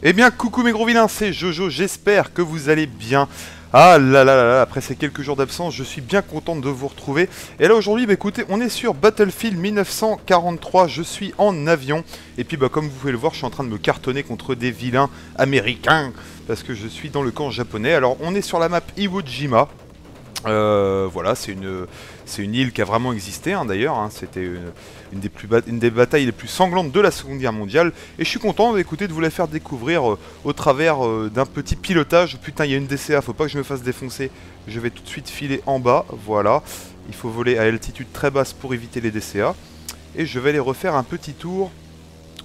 Eh bien, coucou mes gros vilains, c'est Jojo, j'espère que vous allez bien. Ah là là là là, après ces quelques jours d'absence, je suis bien content de vous retrouver. Et là aujourd'hui, bah écoutez, on est sur Battlefield 1943, je suis en avion. Et puis bah comme vous pouvez le voir, je suis en train de me cartonner contre des vilains américains. Parce que je suis dans le camp japonais. Alors on est sur la map Iwo Jima. Voilà, c'est une île qui a vraiment existé hein, d'ailleurs, hein, c'était une des batailles les plus sanglantes de la Seconde Guerre mondiale, et je suis content écoutez, de vous la faire découvrir au travers d'un petit pilotage. Putain, il y a une DCA, faut pas que je me fasse défoncer, je vais tout de suite filer en bas, voilà, il faut voler à altitude très basse pour éviter les DCA, et je vais aller refaire un petit tour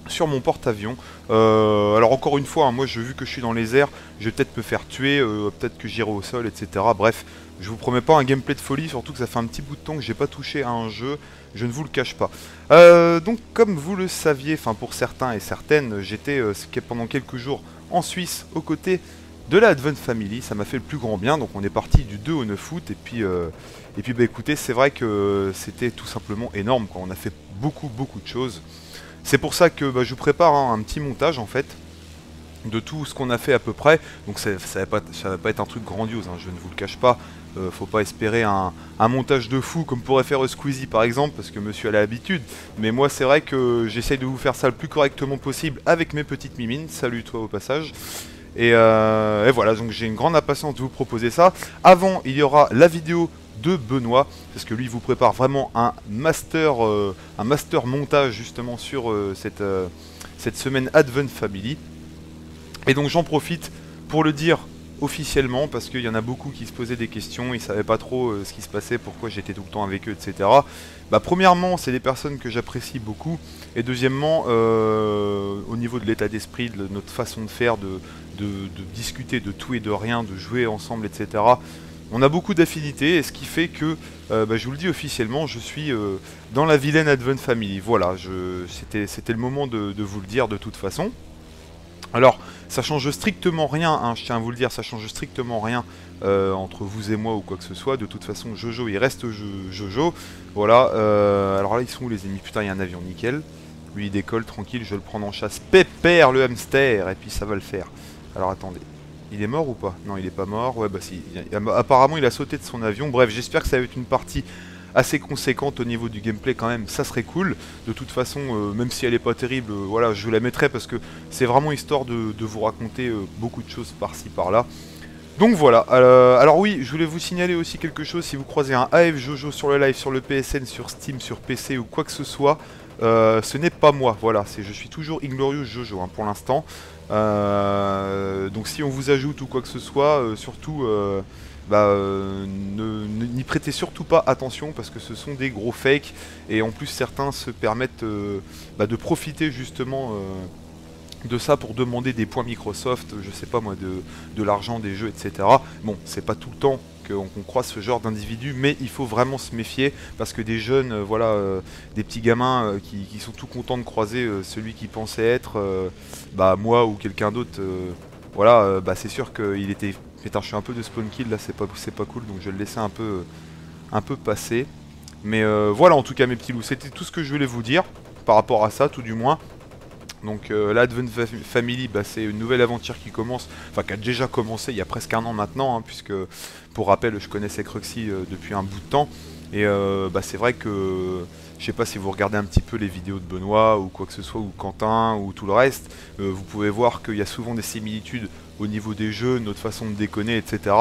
sur mon porte-avions. Alors encore une fois, hein, moi vu que je suis dans les airs, je vais peut-être me faire tuer, peut-être que j'irai au sol, etc. Bref, je vous promets pas un gameplay de folie, surtout que ça fait un petit bout de temps que j'ai pas touché à un jeu, je ne vous le cache pas. Donc comme vous le saviez, enfin pour certains et certaines, j'étais pendant quelques jours en Suisse aux côtés de la Advent Family, ça m'a fait le plus grand bien, donc on est parti du 2 au 9 août, et puis bah écoutez, c'est vrai que c'était tout simplement énorme, quoi. On a fait beaucoup de choses. C'est pour ça que bah, je vous prépare hein, un petit montage en fait de tout ce qu'on a fait à peu près. Donc ça va pas être un truc grandiose, hein, je ne vous le cache pas. Faut pas espérer un montage de fou comme pourrait faire Squeezie par exemple, parce que monsieur a l'habitude. Mais moi c'est vrai que j'essaye de vous faire ça le plus correctement possible avec mes petites mimines. Salut toi au passage. Et voilà, donc j'ai une grande impatience de vous proposer ça. Avant, il y aura la vidéo de Benoît, parce que lui vous prépare vraiment un master montage justement sur cette semaine Advent Family. Et donc j'en profite pour le dire officiellement, parce qu'il y en a beaucoup qui se posaient des questions, ils savaient pas trop ce qui se passait, pourquoi j'étais tout le temps avec eux, etc. Bah premièrement, c'est des personnes que j'apprécie beaucoup, et deuxièmement, au niveau de l'état d'esprit, de notre façon de faire, de discuter de tout et de rien, de jouer ensemble, etc. On a beaucoup d'affinités, et ce qui fait que, bah, je vous le dis officiellement, je suis dans la vilaine Advent Family. Voilà, c'était le moment de vous le dire de toute façon. Alors, ça change strictement rien, hein, je tiens à vous le dire, ça change strictement rien entre vous et moi ou quoi que ce soit. De toute façon, Jojo, il reste Jojo. Voilà, alors là, ils sont où les ennemis? Putain, il y a un avion, nickel. Lui, il décolle, tranquille, je vais le prendre en chasse. Pépère, le hamster, et puis ça va le faire. Alors, attendez. Il est mort ou pas? Non, il est pas mort. Ouais, bah si. Apparemment, il a sauté de son avion. Bref, j'espère que ça va être une partie assez conséquente au niveau du gameplay quand même, ça serait cool. De toute façon, même si elle est pas terrible, voilà, je vous la mettrai parce que c'est vraiment histoire de vous raconter beaucoup de choses par-ci par-là. Donc voilà, alors oui, je voulais vous signaler aussi quelque chose, si vous croisez un AF Jojo sur le live, sur le PSN, sur Steam, sur PC ou quoi que ce soit, ce n'est pas moi, voilà, je suis toujours Inglorious Jojo hein, pour l'instant. Donc si on vous ajoute ou quoi que ce soit, surtout n'y prêtez surtout pas attention parce que ce sont des gros fakes et en plus certains se permettent de profiter justement de ça pour demander des points Microsoft, je sais pas moi, de l'argent des jeux, etc. Bon, c'est pas tout le temps qu'on croise ce genre d'individus, mais il faut vraiment se méfier parce que des jeunes, voilà, des petits gamins qui sont tout contents de croiser celui qui pensait être moi ou quelqu'un d'autre, voilà, c'est sûr qu'il était. Putain, je suis un peu de spawn kill là, c'est pas cool, donc je vais le laisser un peu passer. Mais voilà, en tout cas mes petits loups, c'était tout ce que je voulais vous dire par rapport à ça, tout du moins. Donc la Advent Family, c'est une nouvelle aventure qui commence, enfin qui a déjà commencé il y a presque un an maintenant, hein, puisque pour rappel je connaissais Cruxy depuis un bout de temps. Et c'est vrai que je sais pas si vous regardez un petit peu les vidéos de Benoît ou quoi que ce soit, ou Quentin ou tout le reste, vous pouvez voir qu'il y a souvent des similitudes au niveau des jeux, notre façon de déconner, etc.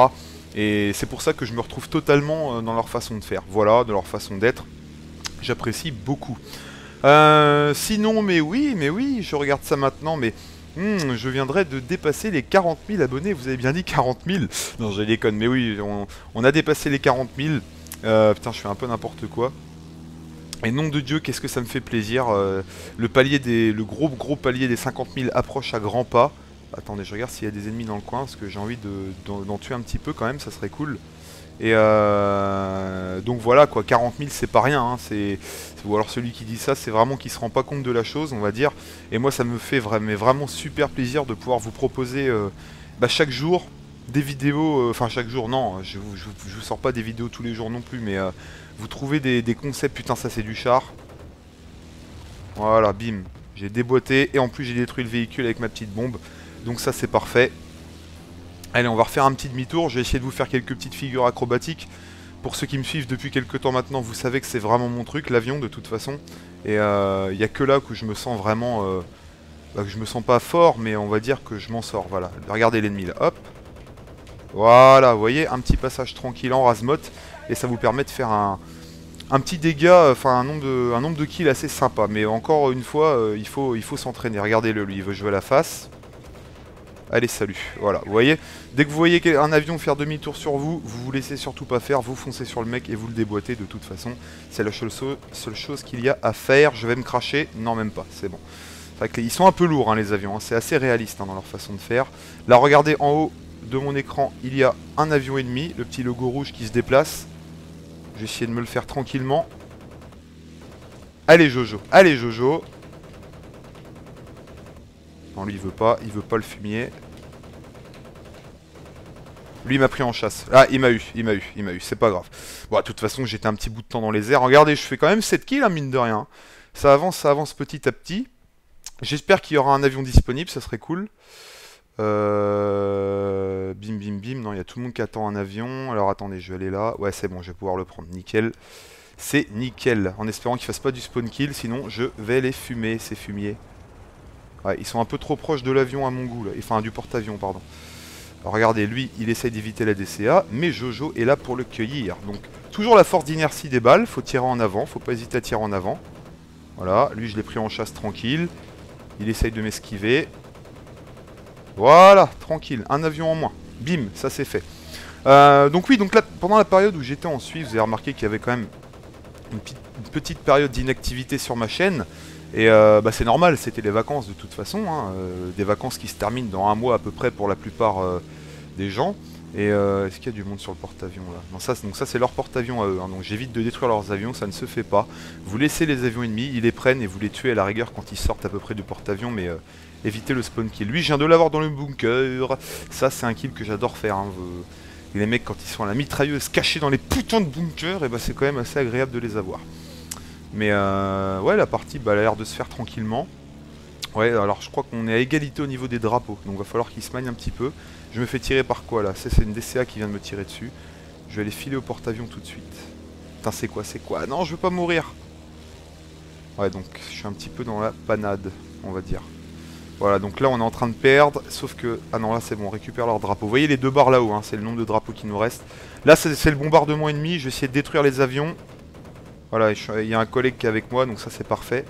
Et c'est pour ça que je me retrouve totalement dans leur façon de faire, voilà, de leur façon d'être. J'apprécie beaucoup. Sinon, mais oui, je regarde ça maintenant, mais je viendrai de dépasser les 40 000 abonnés. Vous avez bien dit 40 000? Non, j'ai déconne, mais oui, on a dépassé les 40 000. Putain, je fais un peu n'importe quoi. Et nom de Dieu, qu'est-ce que ça me fait plaisir. Le gros palier des 50 000 approche à grands pas. Attendez, je regarde s'il y a des ennemis dans le coin, parce que j'ai envie d'en tuer un petit peu quand même, ça serait cool. Et donc voilà quoi, 40 000 c'est pas rien, hein, ou alors celui qui dit ça c'est vraiment qui se rend pas compte de la chose on va dire. Et moi ça me fait vraiment super plaisir de pouvoir vous proposer chaque jour des vidéos, enfin chaque jour non, je vous sors pas des vidéos tous les jours non plus, mais vous trouvez des concepts, putain ça c'est du char. Voilà, bim, j'ai déboîté et en plus j'ai détruit le véhicule avec ma petite bombe. Donc ça c'est parfait. Allez, on va refaire un petit demi-tour. Je vais essayer de vous faire quelques petites figures acrobatiques. Pour ceux qui me suivent depuis quelques temps maintenant, vous savez que c'est vraiment mon truc, l'avion de toute façon. Et il n'y a que là que je me sens vraiment... que je me sens pas fort, mais on va dire que je m'en sors. Voilà, regardez l'ennemi là, hop. Voilà, vous voyez, un petit passage tranquille en rase-motte. Et ça vous permet de faire un petit dégât, enfin un nombre de kills assez sympa. Mais encore une fois, il faut s'entraîner. Regardez-le, lui, il veut jouer à la face. Allez, salut. Voilà, vous voyez, dès que vous voyez un avion faire demi-tour sur vous, vous laissez surtout pas faire, vous foncez sur le mec et vous le déboîtez de toute façon. C'est la seule chose qu'il y a à faire. Je vais me cracher. Non, même pas, c'est bon. C'est vrai qu'ils sont un peu lourds, hein, les avions. Hein. C'est assez réaliste dans leur façon de faire. Là, regardez en haut de mon écran, il y a un avion ennemi, le petit logo rouge qui se déplace. Je vais essayer de me le faire tranquillement. Allez, Jojo. Allez, Jojo. Non, lui, il veut pas le fumier. Lui, il m'a pris en chasse. Ah, il m'a eu. C'est pas grave. Bon, de toute façon, j'étais un petit bout de temps dans les airs. Regardez, je fais quand même 7 kills, hein, mine de rien. Ça avance petit à petit. J'espère qu'il y aura un avion disponible, ça serait cool. Bim, bim, bim. Non, il y a tout le monde qui attend un avion. Alors, attendez, je vais aller là. Ouais, c'est bon, je vais pouvoir le prendre. Nickel. C'est nickel. En espérant qu'il fasse pas du spawn kill, sinon je vais les fumer, ces fumiers. Ouais, ils sont un peu trop proches de l'avion à mon goût, là. Enfin, du porte-avions, pardon. Alors, regardez, lui, il essaye d'éviter la DCA, mais Jojo est là pour le cueillir. Donc, toujours la force d'inertie des balles. Faut tirer en avant, faut pas hésiter à tirer en avant. Voilà, lui, je l'ai pris en chasse tranquille. Il essaye de m'esquiver. Voilà, tranquille, un avion en moins. Bim, ça c'est fait. Donc oui, donc là, pendant la période où j'étais en Suisse, vous avez remarqué qu'il y avait quand même une petite période d'inactivité sur ma chaîne. Et c'est normal, c'était les vacances de toute façon, hein, des vacances qui se terminent dans un mois à peu près pour la plupart des gens. Et est-ce qu'il y a du monde sur le porte-avions là? Non, donc ça c'est leur porte-avions à eux, hein, donc j'évite de détruire leurs avions, ça ne se fait pas. Vous laissez les avions ennemis, ils les prennent et vous les tuez à la rigueur quand ils sortent à peu près du porte-avions, mais évitez le spawn kill. Lui, je viens de l'avoir dans le bunker, ça c'est un kill que j'adore faire. Hein. Les mecs quand ils sont à la mitrailleuse cachés dans les putains de bunkers, et c'est quand même assez agréable de les avoir. Mais ouais, la partie elle a l'air de se faire tranquillement. Ouais, alors je crois qu'on est à égalité au niveau des drapeaux, donc va falloir qu'ils se manient un petit peu. Je me fais tirer par quoi là? C'est une DCA qui vient de me tirer dessus. Je vais aller filer au porte-avions tout de suite. Putain, c'est quoi? Non, je veux pas mourir. Ouais, donc je suis un petit peu dans la panade, on va dire. Voilà, donc là on est en train de perdre, sauf que... Ah non, là c'est bon, on récupère leur drapeau. Vous voyez les deux barres là-haut, hein, c'est le nombre de drapeaux qui nous reste. Là c'est le bombardement ennemi, je vais essayer de détruire les avions. Voilà, il y a un collègue qui est avec moi, donc ça c'est parfait.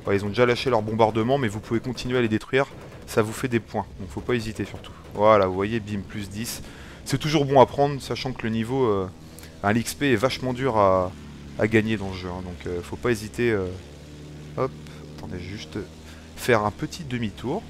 Ouais, ils ont déjà lâché leur bombardement, mais vous pouvez continuer à les détruire. Ça vous fait des points, donc faut pas hésiter surtout. Voilà, vous voyez, bim, plus 10. C'est toujours bon à prendre, sachant que le niveau... l'XP est vachement dur à gagner dans ce jeu, hein, donc faut pas hésiter. Hop, attendez, juste faire un petit demi-tour.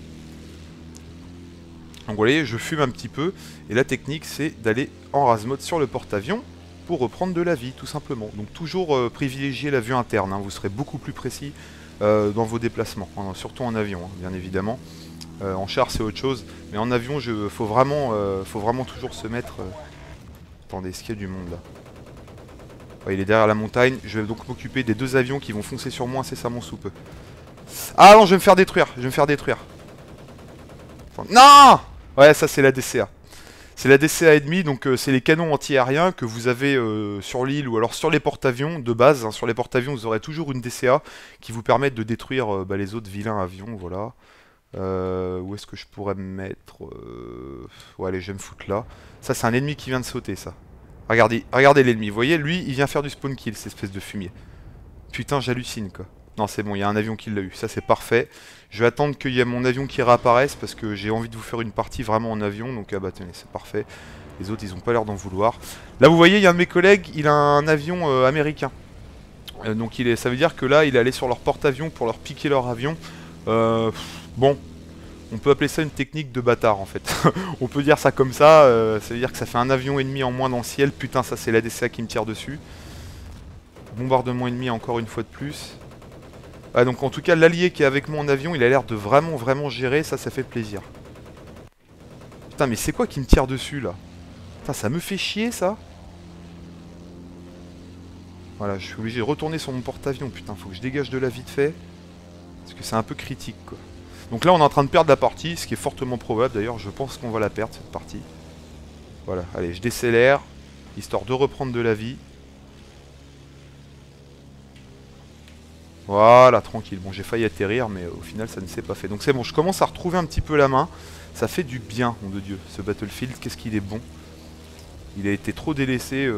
Donc vous voyez, je fume un petit peu, et la technique c'est d'aller en rase mode sur le porte-avions pour reprendre de la vie, tout simplement. Donc toujours privilégier la vue interne, hein, vous serez beaucoup plus précis dans vos déplacements, hein, surtout en avion, hein, bien évidemment. En char c'est autre chose, mais en avion faut vraiment toujours se mettre... Attendez, est-ce qu'il y a du monde là? Ouais, il est derrière la montagne, je vais donc m'occuper des deux avions qui vont foncer sur moi incessamment sous peu. Ah non, je vais me faire détruire, Enfin, non! Ouais, ça c'est la DCA. C'est la DCA ennemie, donc c'est les canons anti-aériens que vous avez sur l'île ou alors sur les porte-avions de base. Hein. Sur les porte-avions, vous aurez toujours une DCA qui vous permet de détruire les autres vilains avions, voilà. Où est-ce que je pourrais me mettre ouais, allez, je vais me foutre là. Ça, c'est un ennemi qui vient de sauter, ça. Regardez l'ennemi. Vous voyez, lui, il vient faire du spawn kill, cette espèce de fumier. Putain, j'hallucine, quoi. Non, c'est bon, il y a un avion qui l'a eu. Ça, c'est parfait. Je vais attendre qu'il y ait mon avion qui réapparaisse parce que j'ai envie de vous faire une partie vraiment en avion. Donc, ah bah tenez, c'est parfait. Les autres, ils ont pas l'air d'en vouloir. Là, vous voyez, il y a un de mes collègues, il a un avion américain. Donc, ça veut dire que là, il est allé sur leur porte-avions pour leur piquer leur avion. Bon, on peut appeler ça une technique de bâtard, en fait. On peut dire ça comme ça. Ça veut dire que ça fait un avion ennemi en moins dans le ciel. Putain, ça, c'est l'ADCA qui me tire dessus. Bombardement ennemi encore une fois de plus. Ah, donc en tout cas l'allié qui est avec moi en avion, il a l'air de vraiment gérer, ça fait plaisir. Putain, mais c'est quoi qui me tire dessus là? Putain, ça me fait chier ça. Voilà, je suis obligé de retourner sur mon porte-avions, putain, faut que je dégage de là vite fait. Parce que c'est un peu critique quoi. Donc là on est en train de perdre la partie, ce qui est fortement probable d'ailleurs, je pense qu'on va la perdre cette partie. Voilà, allez je décélère, histoire de reprendre de la vie. Voilà, tranquille. Bon, j'ai failli atterrir, mais au final, ça ne s'est pas fait. Donc c'est bon, je commence à retrouver un petit peu la main. Ça fait du bien, nom de Dieu, ce Battlefield. Qu'est-ce qu'il est bon. Il a été trop délaissé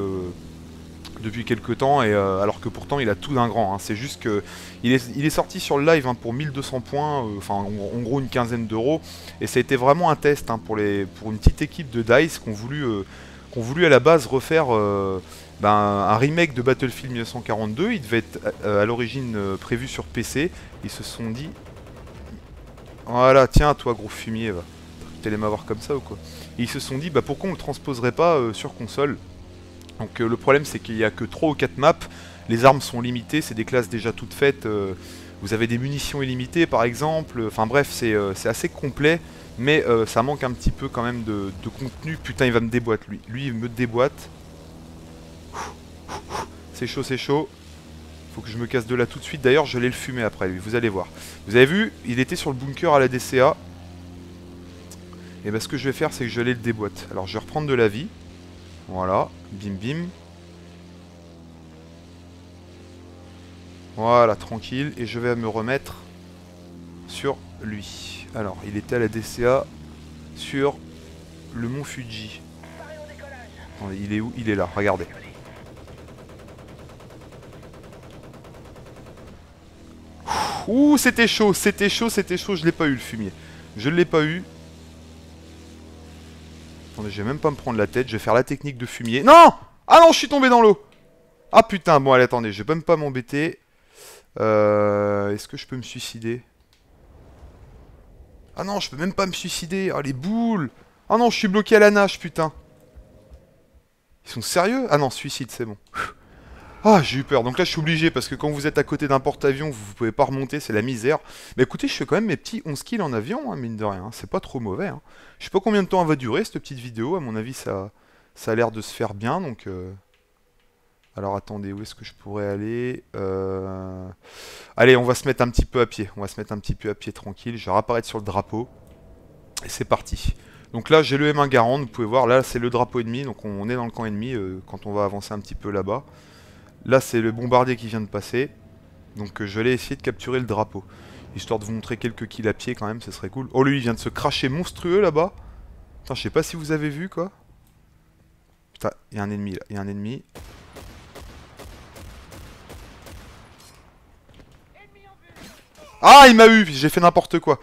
depuis quelques temps, et alors que pourtant, il a tout d'un grand. Hein. C'est juste que il est sorti sur le live hein, pour 1200 points, enfin, en gros, une quinzaine d'euros. Et ça a été vraiment un test hein, pour une petite équipe de DICE qui ont voulu à la base refaire... un remake de Battlefield 1942, il devait être à l'origine prévu sur PC. Ils se sont dit... Voilà, tiens toi gros fumier, va. T'allais m'avoir comme ça ou quoi? Et ils se sont dit, bah pourquoi on le transposerait pas sur console? Donc le problème c'est qu'il n'y a que 3 ou 4 maps, les armes sont limitées, c'est des classes déjà toutes faites, vous avez des munitions illimitées par exemple, enfin bref c'est assez complet, mais ça manque un petit peu quand même de contenu. Putain il va me déboîter lui il me déboîte. C'est chaud, c'est chaud. Faut que je me casse de là tout de suite. D'ailleurs, je l'ai le fumé après lui, vous allez voir. Vous avez vu, il était sur le bunker à la DCA. Et ben ce que je vais faire, c'est que je l'ai le déboîte. Alors, je vais reprendre de la vie. Voilà, bim bim. Voilà, tranquille. Et je vais me remettre sur lui. Alors, il était à la DCA sur le mont Fuji. Attendez, il est où? Il est là, regardez. Ouh, c'était chaud, c'était chaud, c'était chaud. Je l'ai pas eu le fumier. Je l'ai pas eu. Attendez, je vais même pas me prendre la tête. Je vais faire la technique de fumier. Non! Ah non, je suis tombé dans l'eau. Ah putain, bon allez, attendez, je vais même pas m'embêter. Est-ce que je peux me suicider? Ah non, je peux même pas me suicider. Ah les boules. Ah non, je suis bloqué à la nage, putain. Ils sont sérieux? Ah non, suicide, c'est bon. Ah, j'ai eu peur. Donc là, je suis obligé parce que quand vous êtes à côté d'un porte-avions, vous pouvez pas remonter, c'est la misère. Mais écoutez, je fais quand même mes petits 11 kills en avion, hein, mine de rien. C'est pas trop mauvais. Hein. Je sais pas combien de temps elle va durer, cette petite vidéo. À mon avis, ça a l'air de se faire bien. Donc, alors, attendez, où est-ce que je pourrais aller Allez, on va se mettre un petit peu à pied. On va se mettre un petit peu à pied tranquille. Je vais réapparaître sur le drapeau. Et c'est parti. Donc là, j'ai le M1 Garand. Vous pouvez voir, là, c'est le drapeau ennemi. Donc, on est dans le camp ennemi quand on va avancer un petit peu là-bas. Là, c'est le bombardier qui vient de passer. Donc je vais aller essayer de capturer le drapeau. Histoire de vous montrer quelques kills à pied quand même, ce serait cool. Oh, lui, il vient de se cracher monstrueux là-bas. Putain, je sais pas si vous avez vu, quoi. Putain, il y a un ennemi, là. Il y a un ennemi. Ah, il m'a eu. J'ai fait n'importe quoi.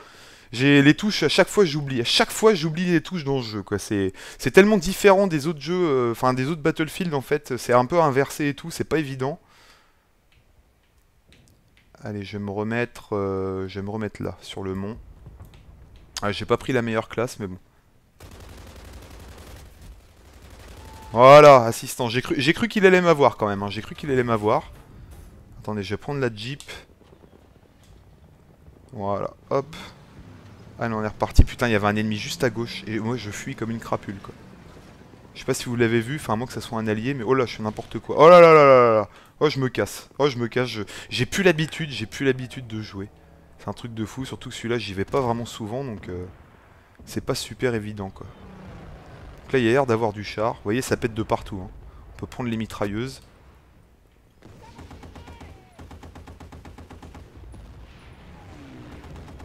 J'ai les touches, à chaque fois j'oublie. À chaque fois j'oublie les touches dans le jeu, quoi. C'est tellement différent des autres jeux, enfin des autres Battlefield en fait. C'est un peu inversé et tout, c'est pas évident. Allez, je vais me remettre là, sur le mont. Ah, j'ai pas pris la meilleure classe, mais bon. Voilà, assistant. J'ai cru qu'il allait m'avoir quand même. Hein. J'ai cru qu'il allait m'avoir. Attendez, je vais prendre la Jeep. Voilà, hop. Ah non, on est reparti. Putain, il y avait un ennemi juste à gauche. Et moi, je fuis comme une crapule, quoi. Je sais pas si vous l'avez vu, enfin, à moins que ça soit un allié, mais oh là, je fais n'importe quoi. Oh là là là là là. Oh, je me casse. Oh, je me casse. J'ai plus l'habitude de jouer. C'est un truc de fou, surtout que celui-là, j'y vais pas vraiment souvent, donc c'est pas super évident, quoi. Donc là, il y a l'air d'avoir du char. Vous voyez, ça pète de partout. Hein. On peut prendre les mitrailleuses.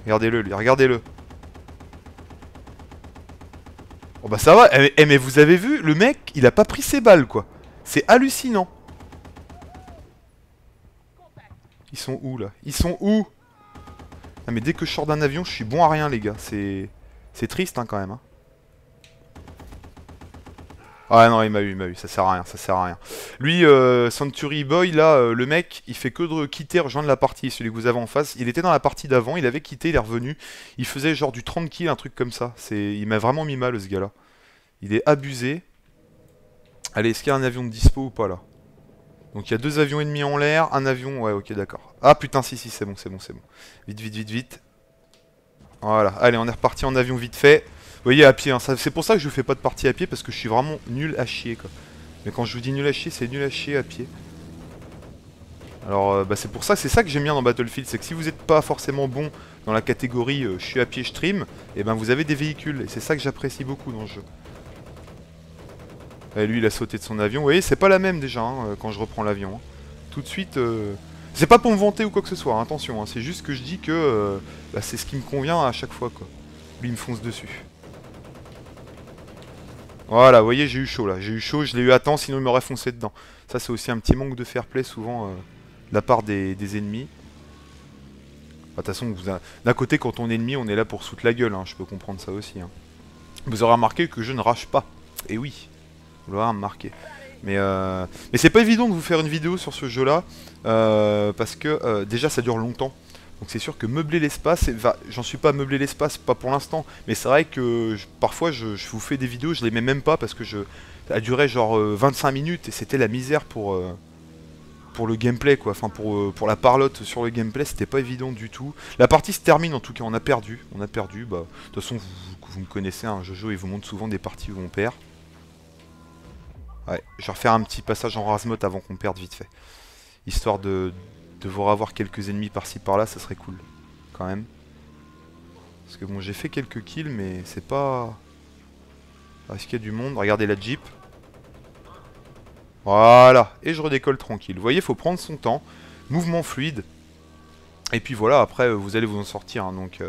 Regardez-le, lui, regardez-le. Oh bah ça va, mais vous avez vu, le mec, il a pas pris ses balles, quoi. C'est hallucinant. Ils sont où, là? Ils sont où? Ah mais dès que je sors d'un avion, je suis bon à rien, les gars. C'est triste, hein, quand même. Hein. Ah non, il m'a eu, ça sert à rien, ça sert à rien. Lui, Century Boy, là, le mec, il fait que de quitter, rejoindre la partie, celui que vous avez en face. Il était dans la partie d'avant, il avait quitté, il est revenu. Il faisait genre du 30 kills, un truc comme ça. Il m'a vraiment mis mal, ce gars-là. Il est abusé. Allez, est-ce qu'il y a un avion de dispo ou pas, là? Donc il y a 2 avions ennemis en l'air, un avion... Ouais, ok, d'accord. Ah putain, si, c'est bon, c'est bon, c'est bon. Vite, vite, vite, vite. Voilà, allez, on est reparti en avion vite fait. Vous voyez, à pied, hein, c'est pour ça que je fais pas de partie à pied, parce que je suis vraiment nul à chier, quoi. Mais quand je vous dis nul à chier, c'est nul à chier à pied. Alors, bah, c'est pour ça, c'est ça que j'aime bien dans Battlefield, c'est que si vous n'êtes pas forcément bon dans la catégorie je suis à pied, je stream, et ben vous avez des véhicules. Et c'est ça que j'apprécie beaucoup dans le jeu. Et lui, il a sauté de son avion. Vous voyez, c'est pas la même déjà hein, quand je reprends l'avion. Hein. Tout de suite... C'est pas pour me vanter ou quoi que ce soit, hein, attention. Hein, c'est juste que je dis que bah, c'est ce qui me convient à chaque fois, quoi. Lui, il me fonce dessus. Voilà, vous voyez, j'ai eu chaud là. J'ai eu chaud, je l'ai eu à temps, sinon il m'aurait foncé dedans. Ça, c'est aussi un petit manque de fair play souvent de la part des ennemis. De toute façon, d'un côté, quand on est ennemi, on est là pour se foutre la gueule. Hein, je peux comprendre ça aussi. Hein. Vous aurez remarqué que je ne rage pas. Et oui, vous l'aurez remarqué. Mais c'est pas évident de vous faire une vidéo sur ce jeu-là. Parce que déjà, ça dure longtemps. Donc c'est sûr que meubler l'espace, j'en suis pas à meubler l'espace, pas pour l'instant, mais c'est vrai que parfois je vous fais des vidéos, je les mets même pas parce que ça a duré genre 25 minutes et c'était la misère pour le gameplay quoi, enfin pour la parlotte sur le gameplay, c'était pas évident du tout. La partie se termine en tout cas, on a perdu, bah de toute façon vous me connaissez, hein, Jojo il vous montre souvent des parties où on perd. Ouais, je vais refaire un petit passage en Razmot avant qu'on perde vite fait, histoire de devoir avoir quelques ennemis par-ci par-là, ça serait cool, quand même. Parce que bon, j'ai fait quelques kills, mais c'est pas... Ah, est-ce qu'il y a du monde? Regardez la Jeep. Voilà, et je redécolle tranquille. Vous voyez, il faut prendre son temps, mouvement fluide. Et puis voilà, après, vous allez vous en sortir. Hein, donc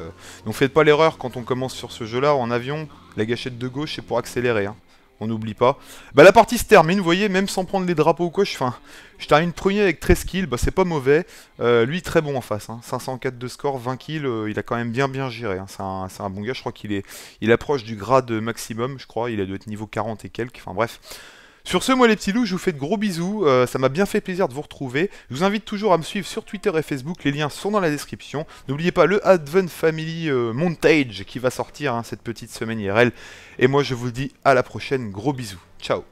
faites pas l'erreur quand on commence sur ce jeu-là, en avion, la gâchette de gauche, c'est pour accélérer. Hein. On n'oublie pas. Bah la partie se termine, vous voyez, même sans prendre les drapeaux ou quoi, je termine premier avec 13 kills, bah c'est pas mauvais. Lui très bon en face, hein. 504 de score, 20 kills, il a quand même bien géré. Hein. C'est un bon gars, je crois il approche du grade maximum, je crois, il doit être niveau 40 et quelques, enfin bref. Sur ce, moi les petits loups, je vous fais de gros bisous, ça m'a bien fait plaisir de vous retrouver. Je vous invite toujours à me suivre sur Twitter et Facebook, les liens sont dans la description. N'oubliez pas le Advent Family Montage qui va sortir hein, cette petite semaine IRL. Et moi je vous dis à la prochaine, gros bisous, ciao.